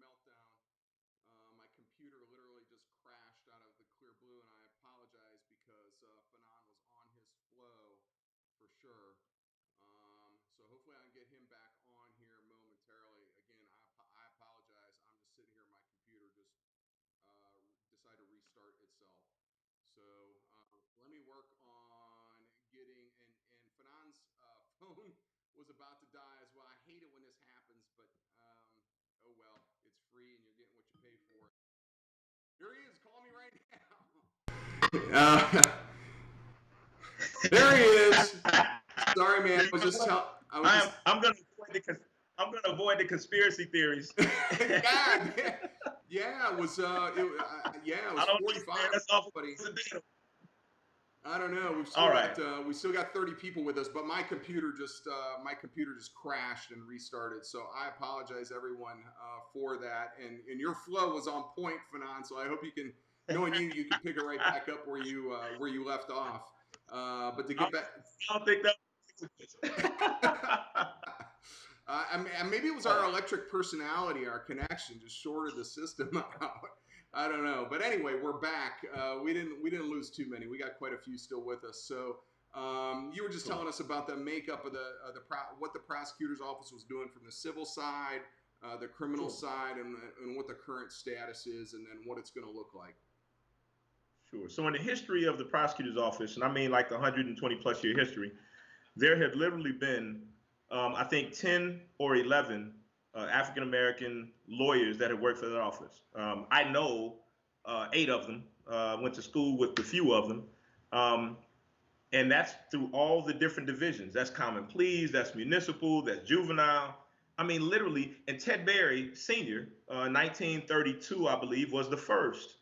meltdown. My computer literally just crashed out of the clear blue, and I apologize because Fanon was on his flow for sure. So hopefully I can get him back on here momentarily. Again, I apologize. I'm just sitting here, my computer just decided to restart itself. So let me work on getting and Fanon's phone was about to die as well. I hate it when this happens, but oh well, it's free and you're getting what you pay for. Here he is. Call me right now. There he is. Sorry, man. You know what? I was just. I'm gonna avoid the conspiracy theories. God, yeah, it was. Yeah, it was I don't know, man. 45, That's awful buddy. coincidental. I don't know. All right. We still got 30 people with us, but my computer just crashed and restarted. So I apologize everyone for that. And your flow was on point, Fanon. So I hope you can, knowing you can pick it right back up where you left off. But to I get back, don't think that. maybe it was our electric personality, our connection, just shorted the system out. I don't know, but anyway, we're back. We didn't lose too many. We got quite a few still with us. So you were just telling us about the makeup of what the prosecutor's office was doing from the civil side, the criminal side, and what the current status is, and then what it's going to look like. Sure. So in the history of the prosecutor's office, and I mean like the 120 plus year history, there have literally been, I think, 10 or 11 African American lawyers that have worked for that office. I know 8 of them. Went to school with a few of them. Um, and that's through all the different divisions. That's common pleas, that's municipal, that's juvenile. I mean, literally, and Ted Berry Sr., 1932, I believe, was the first.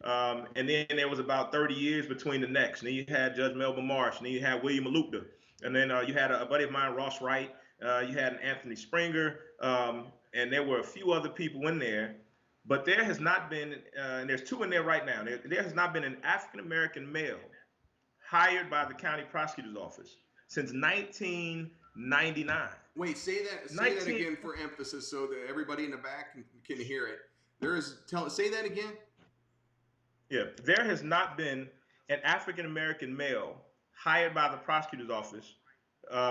And then there was about 30 years between the next. And then you had Judge Melvin Marsh, and then you had William Malukda. And then you had a buddy of mine, Ross Wright. You had an Anthony Springer. And there were a few other people in there. But there has not been, and there's 2 in there right now, there has not been an African American male hired by the county prosecutor's office since 1999. Wait, say that 19, again for emphasis, so that everybody in the back can hear it. Say that again. yeah, there has not been an African American male hired by the prosecutor's office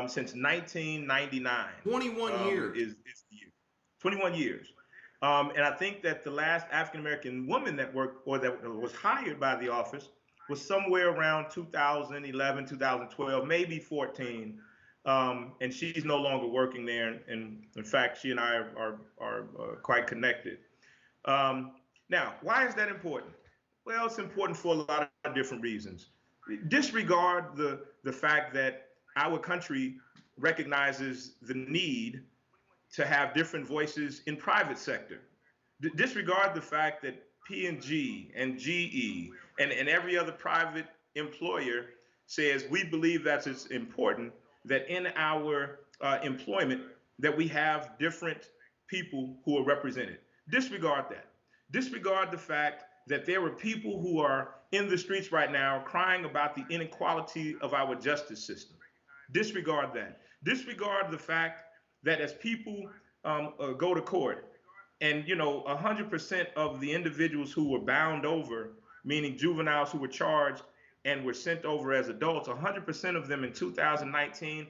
since 1999. 21 years. Is the year. 21 years. And I think that the last African American woman that worked or that was hired by the office was somewhere around 2011, 2012, maybe 14. And she's no longer working there. And in fact, she and I are quite connected. Now, why is that important? Well, it's important for a lot of different reasons. Disregard the fact that our country recognizes the need to have different voices in private sector. Disregard the fact that P&G and GE and every other private employer says we believe that it's important that in our employment that we have different people who are represented. Disregard that. Disregard the fact that there are people who are in the streets right now crying about the inequality of our justice system. Disregard that. Disregard the fact that as people go to court, and 100% of the individuals who were bound over, meaning juveniles who were charged and were sent over as adults, 100% of them in 2019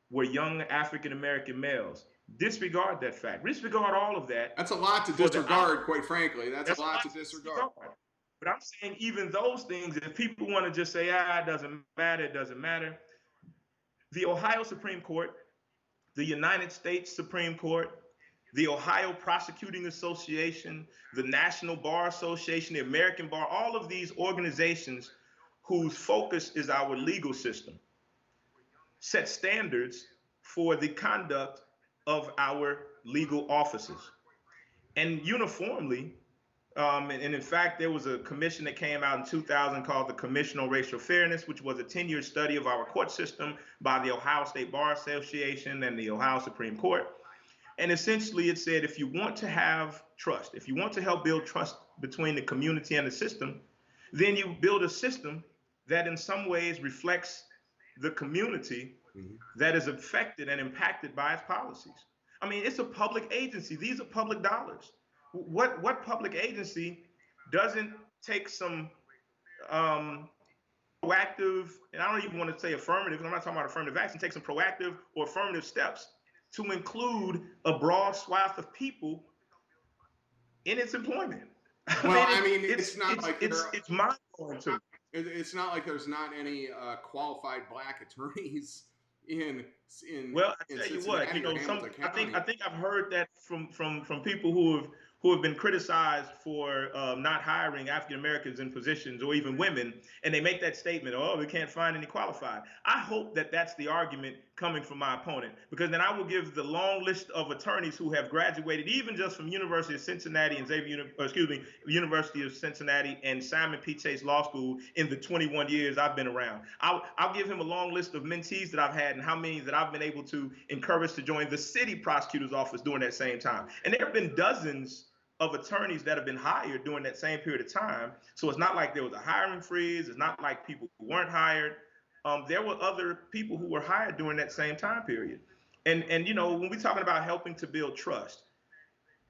were young African American males. Disregard that fact. Disregard all of that. That's a lot to disregard, quite frankly. That's a lot to disregard. But I'm saying even those things, if people want to just say, it doesn't matter, it doesn't matter. The Ohio Supreme Court, the United States Supreme Court, the Ohio Prosecuting Association, the National Bar Association, the American Bar, all of these organizations whose focus is our legal system, set standards for the conduct of our legal officers. And uniformly, and in fact, there was a commission that came out in 2000 called the Commission on Racial Fairness, which was a 10-year study of our court system by the Ohio State Bar Association and the Ohio Supreme Court. And essentially it said, if you want to have trust, if you want to help build trust between the community and the system, then you build a system that in some ways reflects the community that is affected and impacted by its policies. I mean, it's a public agency. These are public dollars. what public agency doesn't take some proactive, and I don't even want to say affirmative, I'm not talking about affirmative action, take some proactive or affirmative steps to include a broad swath of people in its employment. I Well, mean, I mean, it's not like there. it's mind blowing to me. It's not like there's not any qualified black attorneys in in Well, I in tell you what, Cincinnati or some Hamilton I County. think I've heard that from people who have been criticized for not hiring African Americans in positions or even women, and they make that statement, "Oh, we can't find any qualified." I hope that that's the argument coming from my opponent, because then I will give the long list of attorneys who have graduated, even just from University of Cincinnati and University of Cincinnati and Simon P. Chase Law School in the 21 years I've been around. I'll give him a long list of mentees that I've had and how many that I've been able to encourage to join the city prosecutor's office during that same time. And there have been dozens of attorneys that have been hired during that same period of time. So it's not like there was a hiring freeze. It's not like people who weren't hired. There were other people who were hired during that same time period. And when we're talking about helping to build trust,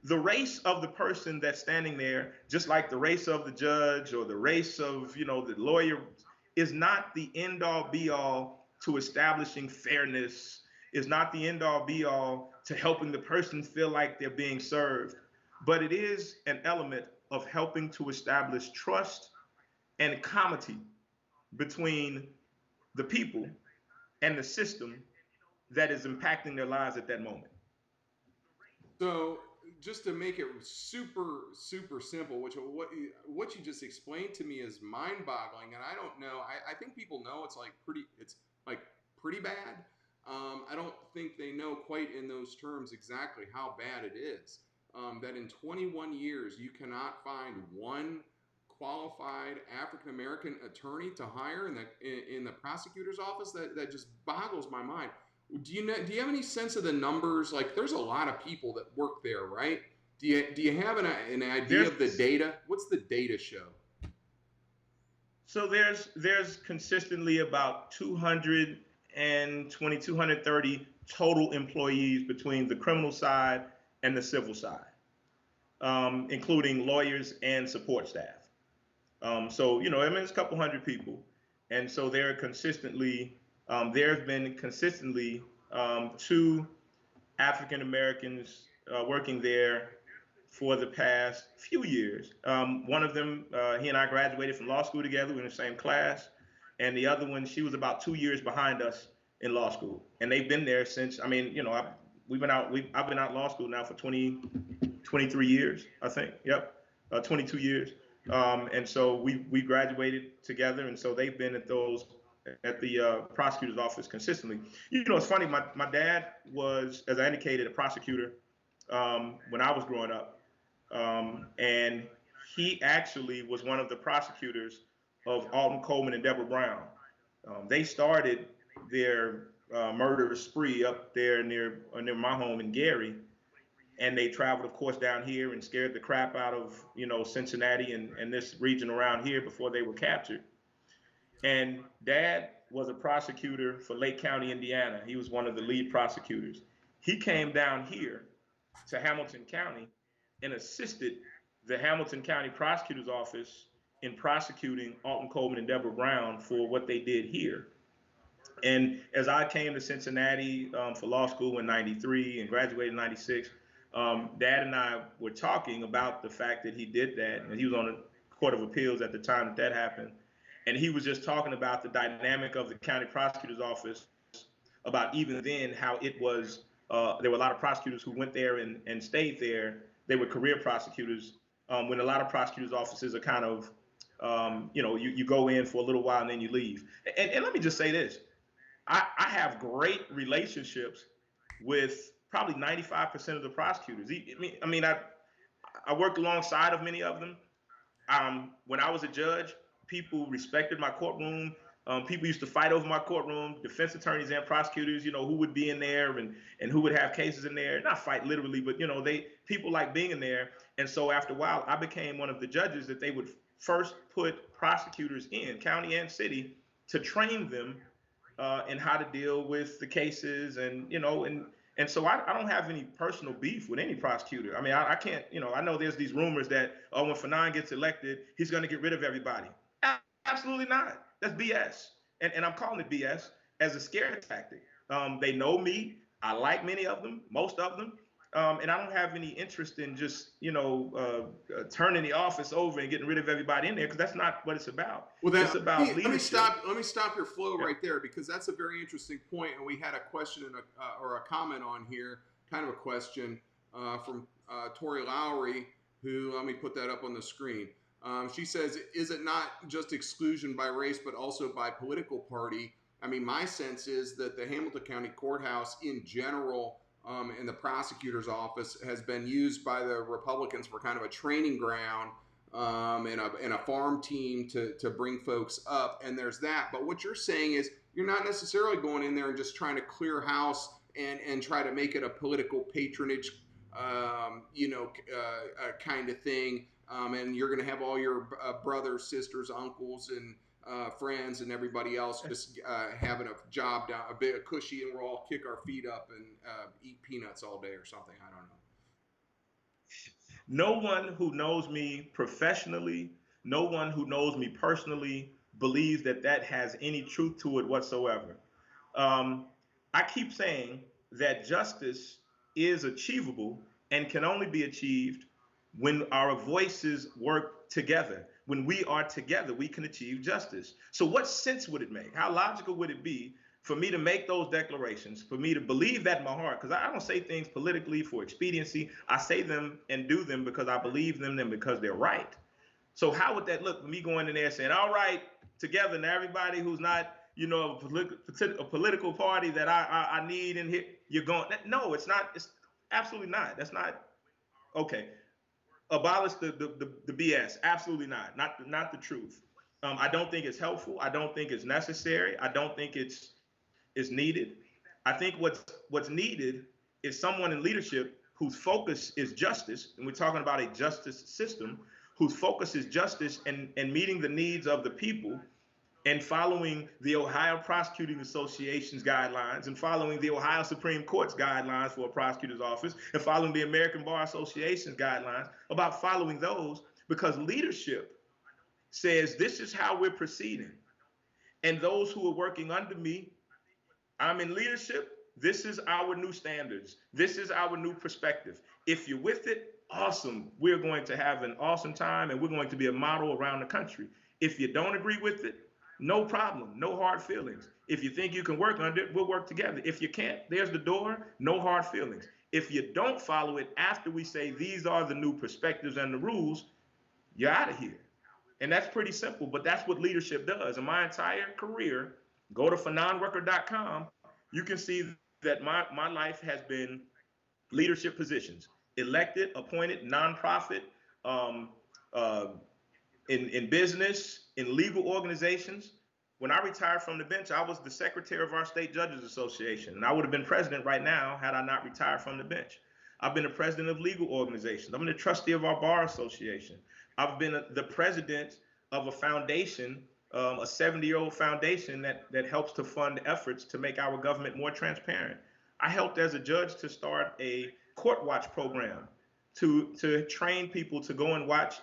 the race of the person that's standing there, just like the race of the judge or the race of the lawyer, is not the end all be all to establishing fairness, is not the end all be all to helping the person feel like they're being served, but it is an element of helping to establish trust and comity between the people and the system that is impacting their lives at that moment. So just to make it super simple, which what you just explained to me is mind boggling, and I don't know. I think people know it's like pretty bad. I don't think they know quite in those terms exactly how bad it is. That in 21 years you cannot find one qualified African American attorney to hire in the prosecutor's office. That just boggles my mind. Do you have any sense of the numbers? Like, there's a lot of people that work there, right? Do you have an idea There's of the data? What's the data show? So there's consistently about 220, 230 total employees between the criminal side and the civil side, including lawyers and support staff. So I mean, it's a couple hundred people, and so there have been consistently two African Americans working there for the past few years. One of them, he and I graduated from law school together. We were in the same class. And the other one, she was about 2 years behind us in law school. And they've been there since, I mean, I've been out law school now for 23 years, I think. Yep, 22 years. And so we graduated together. And so they've been at the prosecutor's office consistently. It's funny. My dad was, as I indicated, a prosecutor when I was growing up, and he actually was one of the prosecutors of Alton Coleman and Deborah Brown. They started their murder spree up there near my home in Gary, and they traveled, of course, down here and scared the crap out of Cincinnati and this region around here before they were captured. And Dad was a prosecutor for Lake County, Indiana. He was one of the lead prosecutors. He came down here to Hamilton County and assisted the Hamilton County Prosecutor's Office in prosecuting Alton Coleman and Deborah Brown for what they did here. And as I came to Cincinnati for law school in '93 and graduated in '96, Dad and I were talking about the fact that he did that. And he was on the Court of Appeals at the time that happened. And he was just talking about the dynamic of the county prosecutor's office, about even then how it was. There were a lot of prosecutors who went there and stayed there. They were career prosecutors. When a lot of prosecutors' offices are kind of, you go in for a little while and then you leave. And let me just say this: I have great relationships with probably 95% of the prosecutors. I worked alongside of many of them. When I was a judge, people respected my courtroom. People used to fight over my courtroom, defense attorneys and prosecutors, who would be in there and who would have cases in there. Not fight literally, but people like being in there. And so after a while, I became one of the judges that they would first put prosecutors in, county and city, to train them in how to deal with the cases and And so I don't have any personal beef with any prosecutor. I mean, I can't, I know there's these rumors that, oh, when Fanon gets elected, he's going to get rid of everybody. Absolutely not. That's BS. And I'm calling it BS as a scare tactic. They know me. I like many of them, most of them. And I don't have any interest in just, turning the office over and getting rid of everybody in there, because that's not what it's about. Well, It's that about leadership. let me stop your flow Yeah. right there, because that's a very interesting point, and we had a question and or a comment on here, kind of a question from Tori Lowry, who, let me put that up on the screen. She says, "Is it not just exclusion by race, but also by political party?" I mean, my sense is that the Hamilton County Courthouse in general, and the prosecutor's office, has been used by the Republicans for kind of a training ground, and a farm team to bring folks up. And there's that. But what you're saying is you're not necessarily going in there and just trying to clear house and try to make it a political patronage, kind of thing. And you're going to have all your brothers, sisters, uncles, and friends and everybody else just having a job down a bit cushy, and we'll all kick our feet up and eat peanuts all day or something. I don't know. No one who knows me professionally, no one who knows me personally believes that that has any truth to it whatsoever. Um, I keep saying that justice is achievable and can only be achieved when our voices work together. When we are together, we can achieve justice. So, what sense would it make? How logical would it be for me to make those declarations, for me to believe that in my heart? Because I don't say things politically for expediency. I say them and do them because I believe them and because they're right. So how would that look? Me going in there saying, "All right, together now, everybody who's not, a political party that I need in here, you're going." No, it's not. It's absolutely not. That's not okay. Abolish the BS. Absolutely not. Not the truth. I don't think it's helpful. I don't think it's necessary. I don't think it's needed. I think what's needed is someone in leadership whose focus is justice, and we're talking about a justice system, whose focus is justice and meeting the needs of the people, and following the Ohio Prosecuting Association's guidelines, and following the Ohio Supreme Court's guidelines for a prosecutor's office, and following the American Bar Association's guidelines, about following those, because leadership says this is how we're proceeding. And those who are working under me, I'm in leadership. This is our new standards. This is our new perspective. If you're with it, awesome. We're going to have an awesome time, and we're going to be a model around the country. If you don't agree with it, no problem. No hard feelings. If you think you can work under it, we'll work together. If you can't, there's the door. No hard feelings. If you don't follow it after we say these are the new perspectives and the rules, you're out of here. And that's pretty simple, but that's what leadership does. In my entire career, go to fanonrucker.com. You can see that my life has been leadership positions, elected, appointed, nonprofit, um, uh, in business, in legal organizations. When I retired from the bench, I was the secretary of our state judges association, and I would have been president right now had I not retired from the bench. I've been the president of legal organizations. I'm the trustee of our bar association. I've been the president of a foundation, a 70-year-old foundation that helps to fund efforts to make our government more transparent. I helped as a judge to start a court watch program to train people to go and watch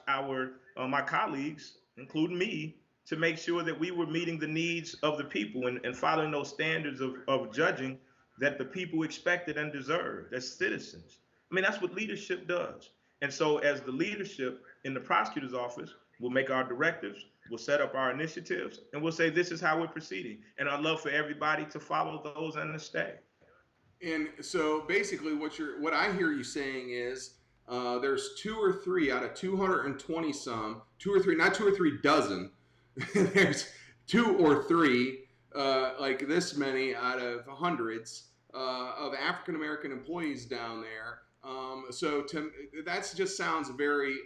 my colleagues, including me, to make sure that we were meeting the needs of the people and following those standards of judging that the people expected and deserved as citizens. I mean, that's what leadership does. And so, as the leadership in the prosecutor's office, we'll make our directives, we'll set up our initiatives, and we'll say this is how we're proceeding. And I'd love for everybody to follow those and to stay. And so basically, what I hear you saying is there's two or three out of 220 some, two or three, not two or three dozen. There's two or three, like this many out of hundreds of African American employees down there. So that just sounds very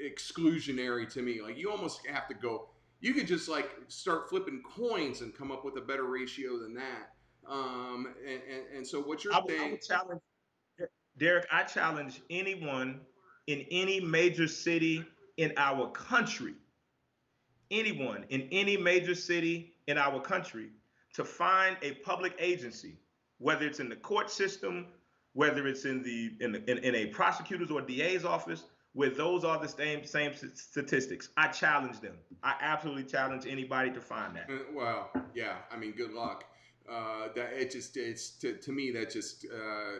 exclusionary to me. Like you almost have to go. You could just like start flipping coins and come up with a better ratio than that. And so what you're I saying, would challenge, Derek, I challenge anyone in any major city in our country, anyone in any major city in our country, to find a public agency whether it's in the court system, whether it's in a prosecutor's or DA's office, where those are the same statistics. I challenge them. I absolutely challenge anybody to find that. Well, yeah. I mean, good luck. That it's to me that just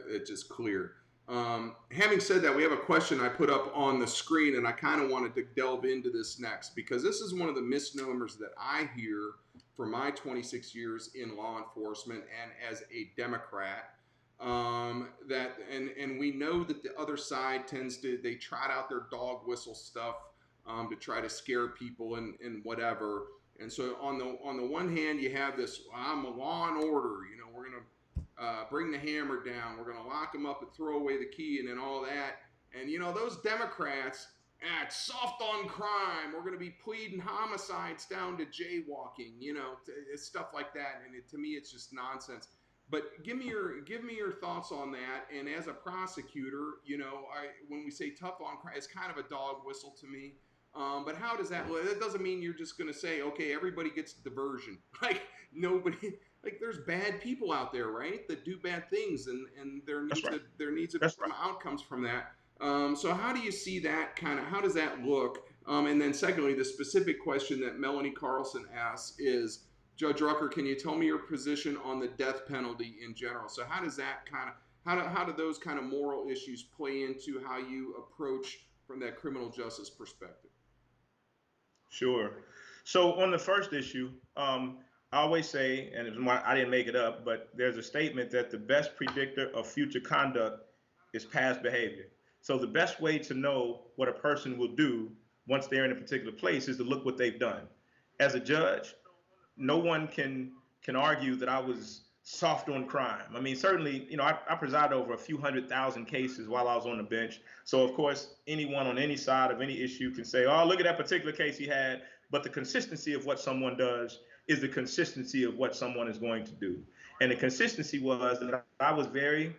it's just clear. Having said that, we have a question I put up on the screen, and I kind of wanted to delve into this next because this is one of the misnomers that I hear for my 26 years in law enforcement and as a Democrat. That and we know that the other side tends to they trot out their dog whistle stuff to try to scare people and whatever. And so on the one hand, you have this I'm a law and order. You know, we're gonna bring the hammer down. We're gonna lock them up and throw away the key and then all that. And you know those Democrats, it's soft on crime. We're going to be pleading homicides down to jaywalking. You know, it's stuff like that. And to me, it's just nonsense. But give me your thoughts on that. And as a prosecutor, you know, when we say tough on crime, it's kind of a dog whistle to me. But how does that? That doesn't mean you're just going to say, okay, everybody gets diversion. Like nobody, like there's bad people out there, right? That do bad things, and That's right. there needs to be That's some right. outcomes from that. So how do you see that kind of? How does that look? And then secondly, the specific question that Melanie Carlson asks is, Judge Rucker, can you tell me your position on the death penalty in general? So how does that kind of how do those kind of moral issues play into how you approach from that criminal justice perspective? Sure. So on the first issue, I always say, and I didn't make it up, but there's a statement that the best predictor of future conduct is past behavior. So the best way to know what a person will do once they're in a particular place is to look what they've done. As a judge, no one can argue that I was soft on crime. I mean, certainly, I presided over a few 100,000 cases while I was on the bench. So of course, anyone on any side of any issue can say, "Oh, look at that particular case he had." But the consistency of what someone does is the consistency of what someone is going to do. And the consistency was that I was very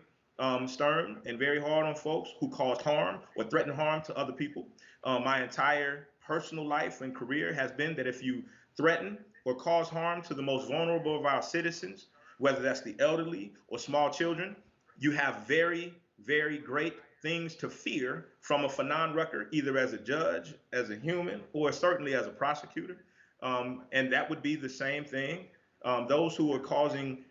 stern and very hard on folks who caused harm or threatened harm to other people. My entire personal life and career has been that if you threaten or cause harm to the most vulnerable of our citizens, whether that's the elderly or small children, you have very, very great things to fear from a Fanon Rucker, either as a judge, as a human, or certainly as a prosecutor. And that would be the same thing. Those who are causing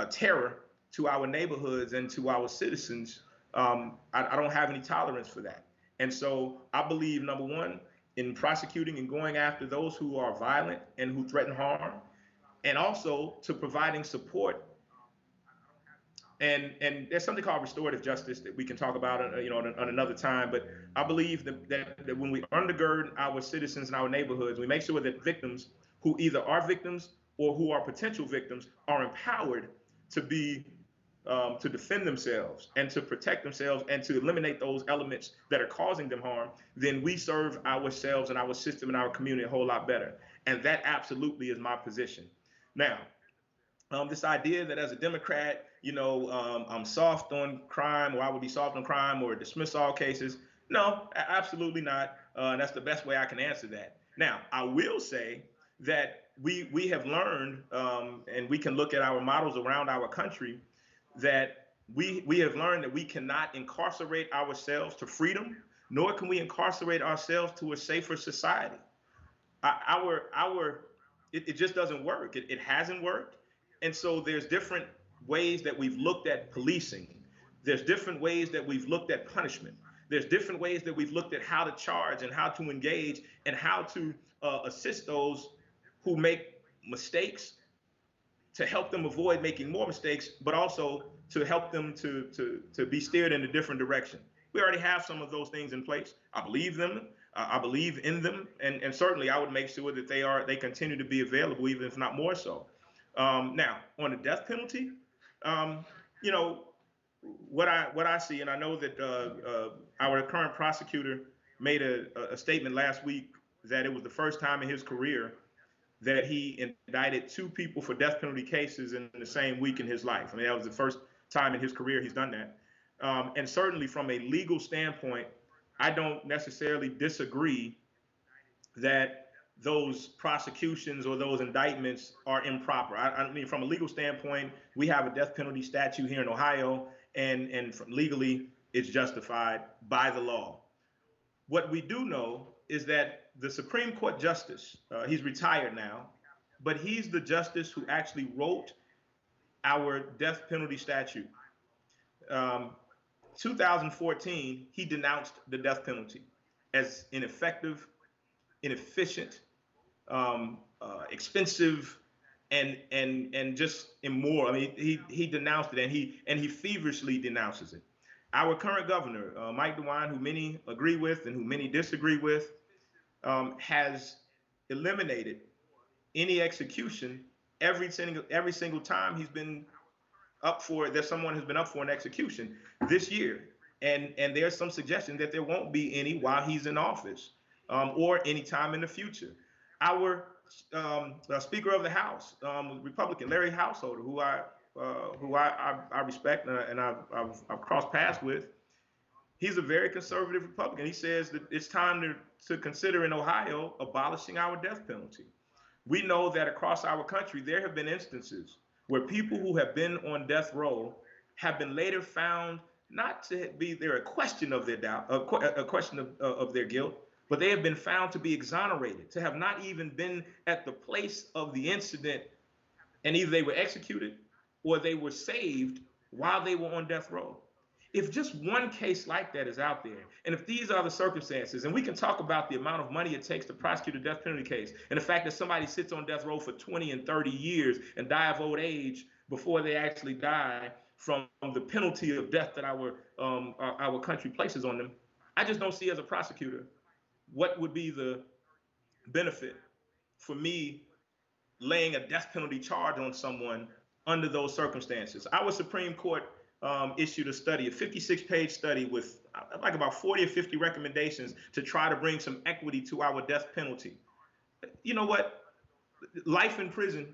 terror to our neighborhoods and to our citizens, I don't have any tolerance for that. And so I believe, number one, in prosecuting and going after those who are violent and who threaten harm, and also to providing support. And there's something called restorative justice that we can talk about, on another time. But I believe that when we undergird our citizens and our neighborhoods, we make sure that victims who either are victims or who are potential victims are empowered to be to defend themselves and to protect themselves and to eliminate those elements that are causing them harm, then we serve ourselves and our system and our community a whole lot better. And that absolutely is my position. Now, this idea that as a Democrat, I'm soft on crime, or I would be soft on crime, or dismiss all cases. No, absolutely not. And that's the best way I can answer that. Now, I will say that we have learned, and we can look at our models around our country, that we have learned that we cannot incarcerate ourselves to freedom, nor can we incarcerate ourselves to a safer society. Our it just doesn't work. It hasn't worked. And so there's different ways that we've looked at policing. There's different ways that we've looked at punishment. There's different ways that we've looked at how to charge and how to engage and how to assist those who make mistakes, to help them avoid making more mistakes, but also to help them to be steered in a different direction. We already have some of those things in place. I believe them. I believe in them, and certainly I would make sure that they continue to be available, even if not more so. Now, on the death penalty, um, you know what I see, and I know that our current prosecutor made a statement last week that it was the first time in his career that he indicted two people for death penalty cases in the same week in his life. I mean, that was the first time in his career he's done that. And certainly from a legal standpoint, I don't necessarily disagree that those prosecutions or those indictments are improper. I mean, from a legal standpoint, we have a death penalty statute here in Ohio, and legally, it's justified by the law. What we do know is that the Supreme Court justice, he's retired now, but he's the justice who actually wrote our death penalty statute. Um, 2014, he denounced the death penalty as ineffective, inefficient, expensive, and just immoral. I mean, he denounced it, and he feverishly denounces it. Our current governor, Mike DeWine, who many agree with and who many disagree with, has eliminated any execution every single time he's been up for there's someone who's been up for an execution this year, and there's some suggestion that there won't be any while he's in office, or any time in the future. Our Speaker of the House, Republican Larry Householder, who I respect, and I've crossed paths with. He's a very conservative Republican. He says that it's time to consider in Ohio abolishing our death penalty. We know that across our country, there have been instances where people who have been on death row have been later found not to be there a question of their doubt, a question of their guilt, but they have been found to be exonerated, to have not even been at the place of the incident, and either they were executed or they were saved while they were on death row. If just one case like that is out there, and if these are the circumstances, and we can talk about the amount of money it takes to prosecute a death penalty case, and the fact that somebody sits on death row for 20 and 30 years and die of old age before they actually die from the penalty of death that our country places on them, I just don't see as a prosecutor what would be the benefit for me laying a death penalty charge on someone under those circumstances. Our Supreme Court issued a study, a 56-page study with like about 40 or 50 recommendations to try to bring some equity to our death penalty. You know what? Life in prison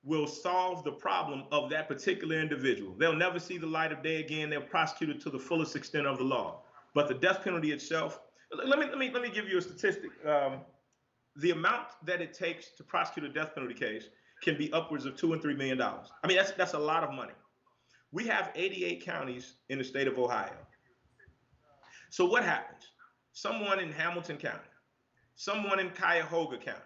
will solve the problem of that particular individual. They'll never see the light of day again. They're prosecuted to the fullest extent of the law. But the death penalty itself, let me give you a statistic. The amount that it takes to prosecute a death penalty case can be upwards of $2 and $3 million. I mean, that's a lot of money. We have 88 counties in the state of Ohio. So what happens? Someone in Hamilton County, someone in Cuyahoga County,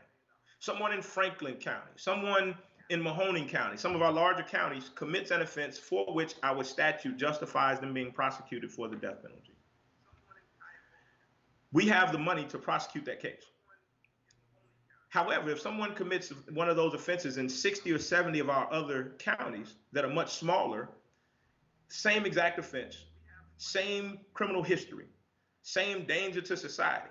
someone in Franklin County, someone in Mahoning County, some of our larger counties, commits an offense for which our statute justifies them being prosecuted for the death penalty. We have the money to prosecute that case. However, if someone commits one of those offenses in 60 or 70 of our other counties that are much smaller, same exact offense, same criminal history, same danger to society,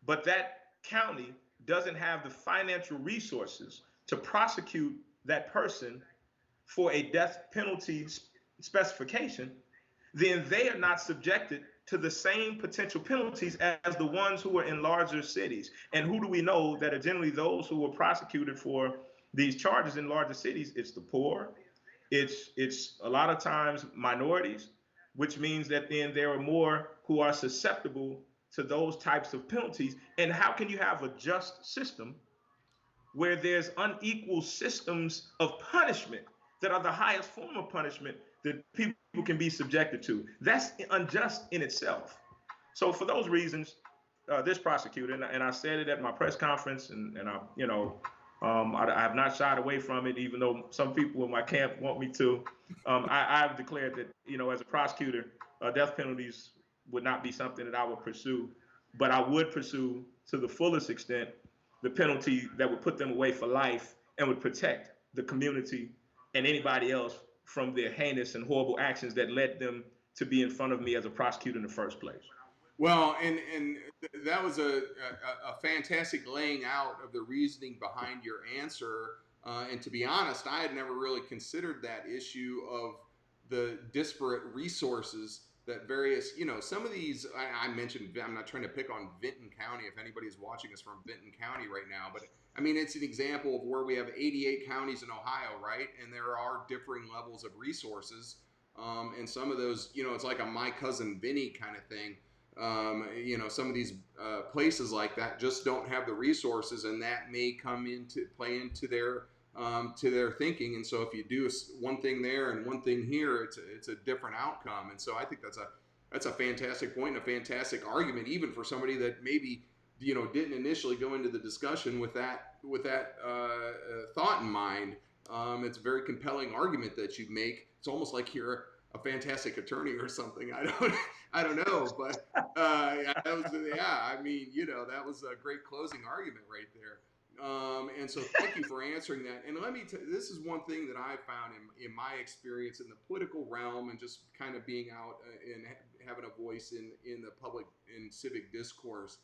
but that county doesn't have the financial resources to prosecute that person for a death penalty specification, then they are not subjected to the same potential penalties as the ones who are in larger cities. And who do we know that are generally those who are prosecuted for these charges in larger cities? It's the poor. It's a lot of times minorities, which means that then there are more who are susceptible to those types of penalties. And how can you have a just system where there's unequal systems of punishment that are the highest form of punishment that people can be subjected to? That's unjust in itself. So for those reasons, this prosecutor, and I said it at my press conference, and I have not shied away from it, even though some people in my camp want me to. I've declared that, as a prosecutor, death penalties would not be something that I would pursue, but I would pursue to the fullest extent the penalty that would put them away for life and would protect the community and anybody else from their heinous and horrible actions that led them to be in front of me as a prosecutor in the first place. Well, and that was a fantastic laying out of the reasoning behind your answer. And to be honest, I had never really considered that issue of the disparate resources that various, some of these, I mentioned, I'm not trying to pick on Vinton County if anybody's watching us from Vinton County right now, but I mean, it's an example of where we have 88 counties in Ohio, right? And there are differing levels of resources. And some of those, it's like a my cousin Vinny kind of thing. Some of these places like that just don't have the resources, and that may come into play into to their thinking. And so if you do one thing there and one thing here, it's a different outcome. And so I think that's a fantastic point and a fantastic argument, even for somebody that maybe didn't initially go into the discussion with that thought in mind. It's a very compelling argument that you make. It's almost like you're a fantastic attorney or something. I don't know, but I mean, that was a great closing argument right there. And so thank you for answering that. And let me this is one thing that I found in my experience in the political realm and just kind of being out and having a voice in the public in civic discourse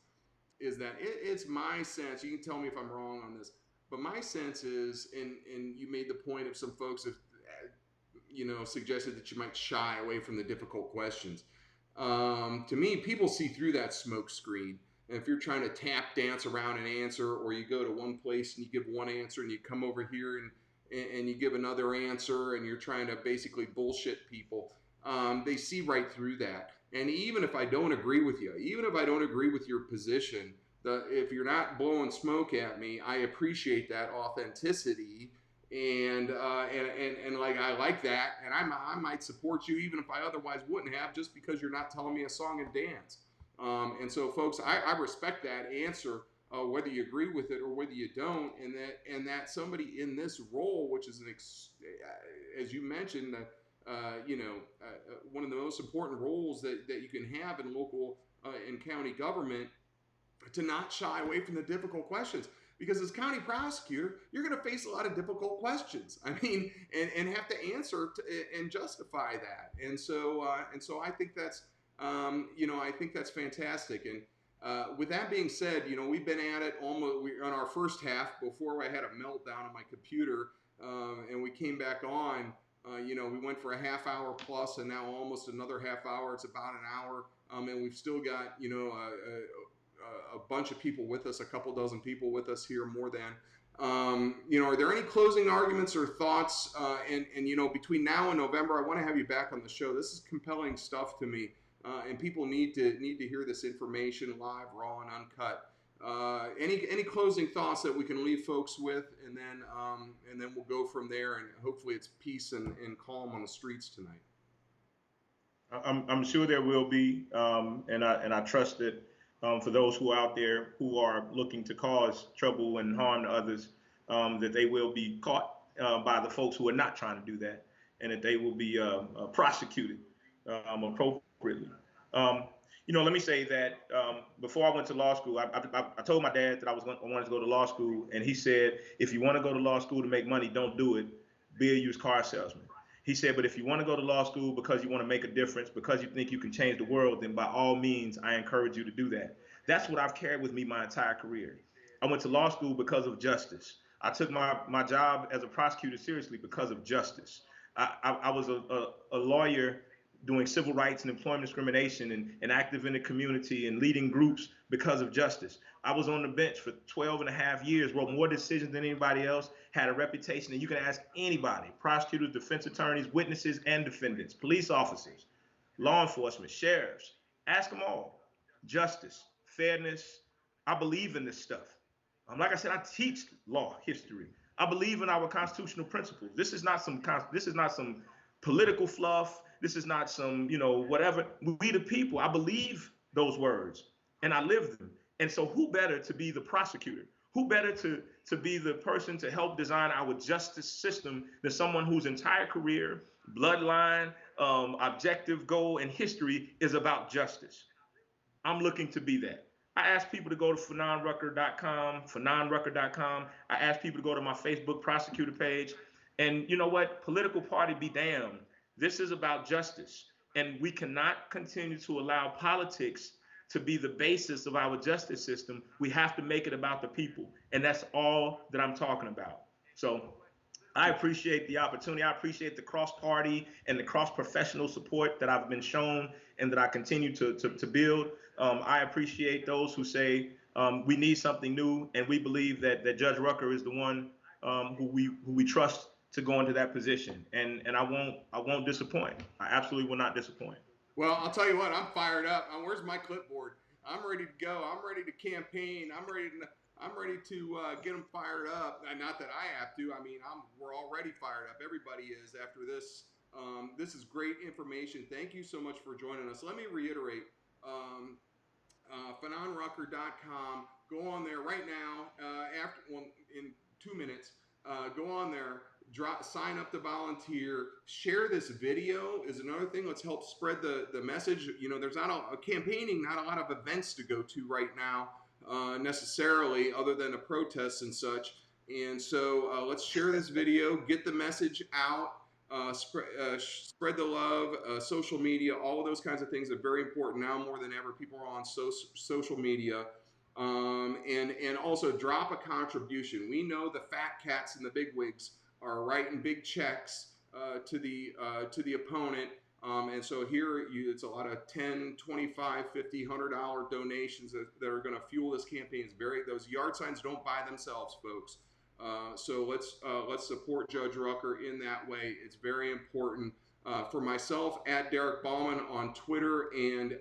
is that it's my sense. You can tell me if I'm wrong on this, but my sense is, and you made the point of some folks have suggested that you might shy away from the difficult questions. To me, people see through that smoke screen. And if you're trying to tap dance around an answer, or you go to one place and you give one answer, and you come over here and you give another answer, and you're trying to basically bullshit people, they see right through that. And even if I don't agree with you, even if I don't agree with your position, if you're not blowing smoke at me, I appreciate that authenticity, and like I like that, and I might support you even if I otherwise wouldn't have, just because you're not telling me a song and dance. And so, folks, I respect that answer, whether you agree with it or whether you don't, and that somebody in this role, which is as you mentioned, one of the most important roles that you can have in local and county government, to not shy away from the difficult questions. Because as county prosecutor, you're going to face a lot of difficult questions. I mean, and have to answer and justify that. And so I think I think that's fantastic. And with that being said, we've been at it almost. We're on our first half before I had a meltdown on my computer, and we came back on. We went for a half hour plus, and now almost another half hour. It's about an hour, and we've still got a bunch of people with us, a couple dozen people with us here, more than. Are there any closing arguments or thoughts? And between now and November, I want to have you back on the show. This is compelling stuff to me, and people need to hear this information live, raw, and uncut. Any closing thoughts that we can leave folks with, and then we'll go from there, and hopefully it's peace and calm on the streets tonight. I'm sure there will be, and I trust that for those who are out there who are looking to cause trouble and harm to others, that they will be caught by the folks who are not trying to do that, and that they will be prosecuted appropriately. Let me say that before I went to law school, I told my dad that I wanted to go to law school, and he said, if you want to go to law school to make money, don't do it. Be a used car salesman. He said, but if you want to go to law school because you want to make a difference, because you think you can change the world, then by all means, I encourage you to do that. That's what I've carried with me my entire career. I went to law school because of justice. I took my job as a prosecutor seriously because of justice. I was a lawyer doing civil rights and employment discrimination and active in the community and leading groups because of justice. I was on the bench for 12 and a half years, wrote more decisions than anybody else, had a reputation, and you can ask anybody, prosecutors, defense attorneys, witnesses, and defendants, police officers, law enforcement, sheriffs, ask them all. Justice, fairness, I believe in this stuff. Like I said, I teach law history. I believe in our constitutional principles. This is not some political fluff. This is not some, whatever. We the people, I believe those words and I live them. And so who better to be the prosecutor? Who better to be the person to help design our justice system than someone whose entire career, bloodline, objective, goal, and history is about justice? I'm looking to be that. I ask people to go to fanonrucker.com. I ask people to go to my Facebook prosecutor page. And you know what? Political party be damned. This is about justice. And we cannot continue to allow politics to be the basis of our justice system. We have to make it about the people. And that's all that I'm talking about. So I appreciate the opportunity. I appreciate the cross-party and the cross-professional support that I've been shown and that I continue to build. I appreciate those who say we need something new, and we believe that Judge Rucker is the one who we trust to go into that position. And I won't disappoint. I absolutely will not disappoint. Well, I'll tell you what, I'm fired up. Where's my clipboard? I'm ready to go. I'm ready to campaign. I'm ready to get them fired up. Not that I have to. I mean, we're already fired up. Everybody is after this. This is great information. Thank you so much for joining us. Let me reiterate. Um, fanonrucker.com. Go on there right now. In 2 minutes, go on there. Sign up to volunteer. Share this video is another thing. Let's help spread the message. You know, there's not a campaigning, not a lot of events to go to right now necessarily, other than the protests and such. And so let's share this video, get the message out. Spread the love, social media, all of those kinds of things are very important now more than ever. People are on social media, and also drop a contribution. We know the fat cats and the big wigs are writing big checks to the opponent. And so here it's a lot of 10, 25, 50, $100 donations that are going to fuel this campaign. Those yard signs don't buy themselves, folks. So let's support Judge Rucker in that way. It's very important. For myself, at Derek Ballman on Twitter and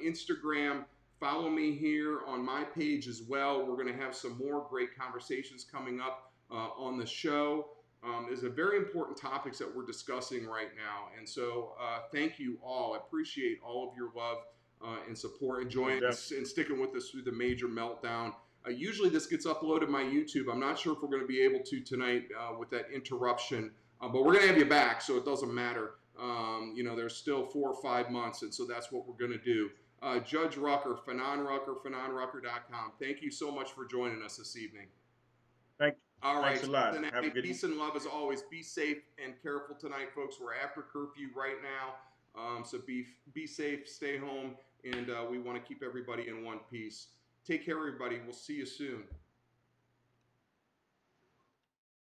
Instagram. Follow me here on my page as well. We're going to have some more great conversations coming up on the show. There's a very important topics that we're discussing right now, and so thank you all. I appreciate all of your love and support, and joining us and sticking with us through the major meltdown. Usually this gets uploaded to my YouTube. I'm not sure if we're going to be able to tonight with that interruption, but we're going to have you back, so it doesn't matter. You know, there's still 4 or 5 months, and so that's what we're going to do. Judge Rucker, Fanon Rucker, fanonrucker.com. Thank you so much for joining us this evening. All right, Thanks a lot. Cincinnati, Have a good peace and love as always. Be safe and careful tonight, folks. We're after curfew right now, so be safe, stay home, and we want to keep everybody in one piece. Take care, everybody. We'll see you soon.